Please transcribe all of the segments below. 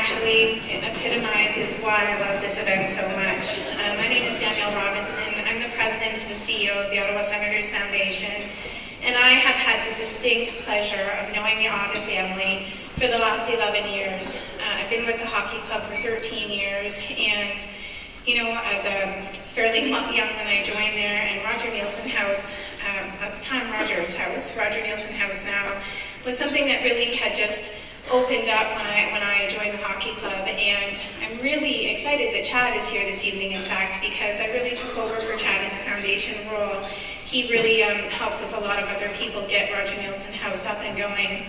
actually epitomizes why I love this event so much. My name is Danielle Robinson. I'm the president and CEO of the Ottawa-Senators Foundation, and I have had the distinct pleasure of knowing the Ottawa family for the last 11 years. I've been with the hockey club for 13 years, and I was fairly young when I joined there, and Roger Nielsen House, at the time Roger's house, Roger Nielsen House now, was something that really had just opened up when I joined the hockey club. And I'm really excited that Chad is here this evening, in fact, because I really took over for Chad in the foundation role. He really helped with a lot of other people get Roger Nielsen House up and going.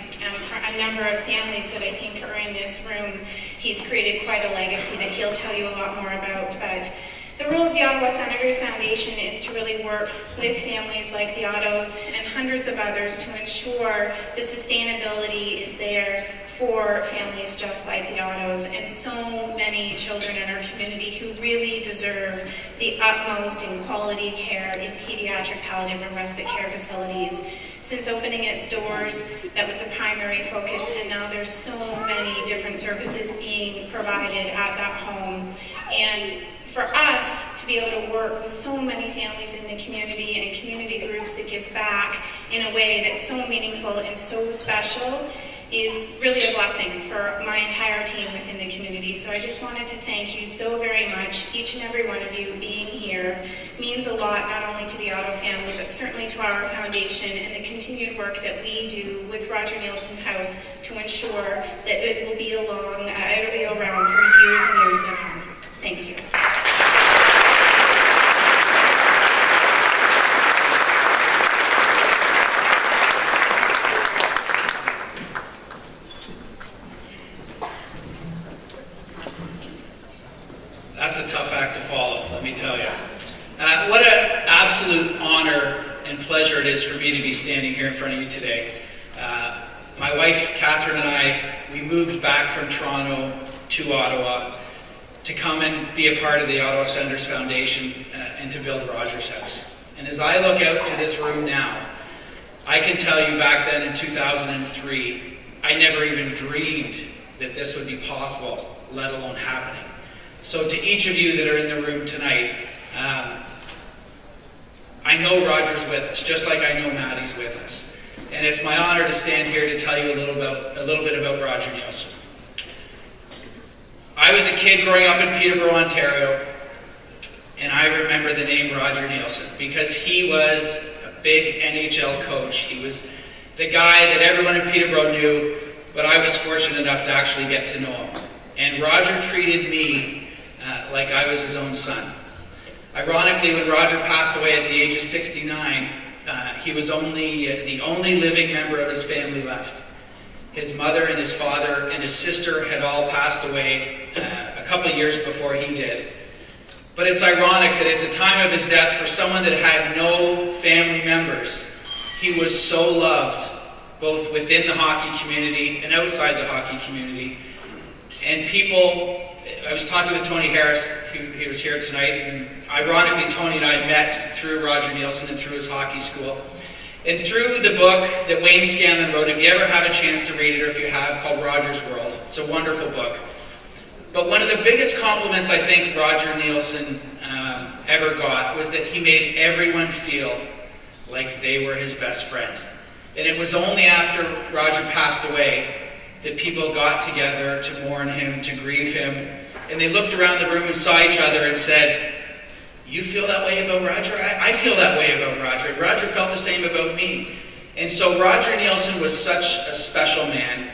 For a number of families that I think are in this room, he's created quite a legacy that he'll tell you a lot more about. But the role of the Ottawa Senators Foundation is to really work with families like the Ottos and hundreds of others to ensure the sustainability is there for families just like the Ottos and so many children in our community who really deserve the utmost in quality care in pediatric, palliative, and respite care facilities. Since opening its doors, that was the primary focus, and now there's so many different services being provided at that home. And for us to be able to work with so many families in the community and community groups that give back in a way that's so meaningful and so special is really a blessing for my entire team within the community. So I just wanted to thank you so very much. Each and every one of you being here means a lot, not only to the Otto family, but certainly to our foundation and the continued work that we do with Roger Nielsen House to ensure that it will be around for years and years to come. Thank you. That's a tough act to follow, let me tell you. What an absolute honor and pleasure it is for me to be standing here in front of you today. My wife, Catherine, and I, we moved back from Toronto to Ottawa to come and be a part of the Ottawa Senators Foundation and to build Roger's House. And as I look out to this room now, I can tell you back then in 2003, I never even dreamed that this would be possible, let alone happening. So to each of you that are in the room tonight, I know Roger's with us, just like I know Maddy's with us. And it's my honor to stand here to tell you a little bit about Roger Nielsen. I was a kid growing up in Peterborough, Ontario, and I remember the name Roger Nielsen because he was a big NHL coach. He was the guy that everyone in Peterborough knew, but I was fortunate enough to actually get to know him. And Roger treated me like I was his own son. Ironically, when Roger passed away at the age of 69, he was the only living member of his family left. His mother and his father and his sister had all passed away a couple of years before he did. But it's ironic that at the time of his death, for someone that had no family members, he was so loved, both within the hockey community and outside the hockey community. And people, I was talking with Tony Harris, he was here tonight, and ironically Tony and I met through Roger Nielsen and through his hockey school. And through the book that Wayne Scanlon wrote, if you ever have a chance to read it, or if you have, called Roger's World, it's a wonderful book. But one of the biggest compliments I think Roger Nielsen ever got was that he made everyone feel like they were his best friend. And it was only after Roger passed away that people got together to mourn him, to grieve him, and they looked around the room and saw each other and said, "You feel that way about Roger? I feel that way about Roger. And Roger felt the same about me." And so Roger Nielsen was such a special man.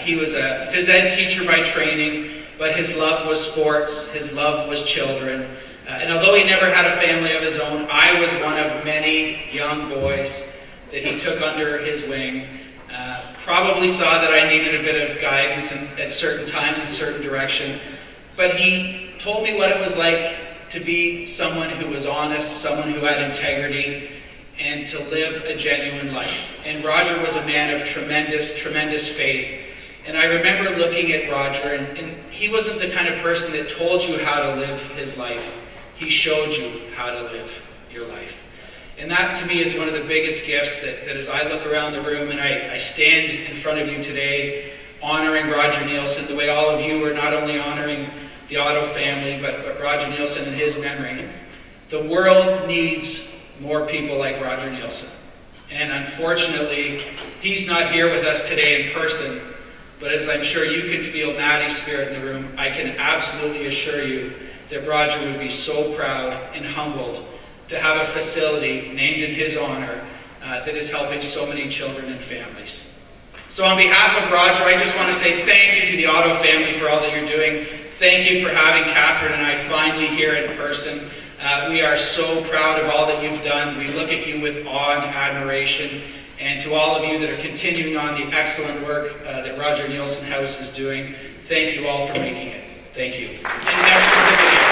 He was a phys ed teacher by training, but his love was sports, his love was children. And although he never had a family of his own, I was one of many young boys that he took under his wing. Probably saw that I needed a bit of guidance at certain times in certain direction. But he told me what it was like to be someone who was honest, someone who had integrity, and to live a genuine life. And Roger was a man of tremendous, tremendous faith. And I remember looking at Roger, and he wasn't the kind of person that told you how to live his life. He showed you how to live your life. And that, to me, is one of the biggest gifts that as I look around the room and I stand in front of you today, honoring Roger Nielsen, the way all of you are not only honoring the Otto family, but Roger Nielsen and his memory. The world needs more people like Roger Nielsen. And unfortunately, he's not here with us today in person, but as I'm sure you can feel Maddie's spirit in the room, I can absolutely assure you that Roger would be so proud and humbled to have a facility named in his honor that is helping so many children and families. So on behalf of Roger, I just want to say thank you to the Otto family for all that you're doing. Thank you for having Catherine and I finally here in person. We are so proud of all that you've done. We look at you with awe and admiration. And to all of you that are continuing on the excellent work that Roger Nielsen House is doing, thank you all for making it. Thank you. And next for the video.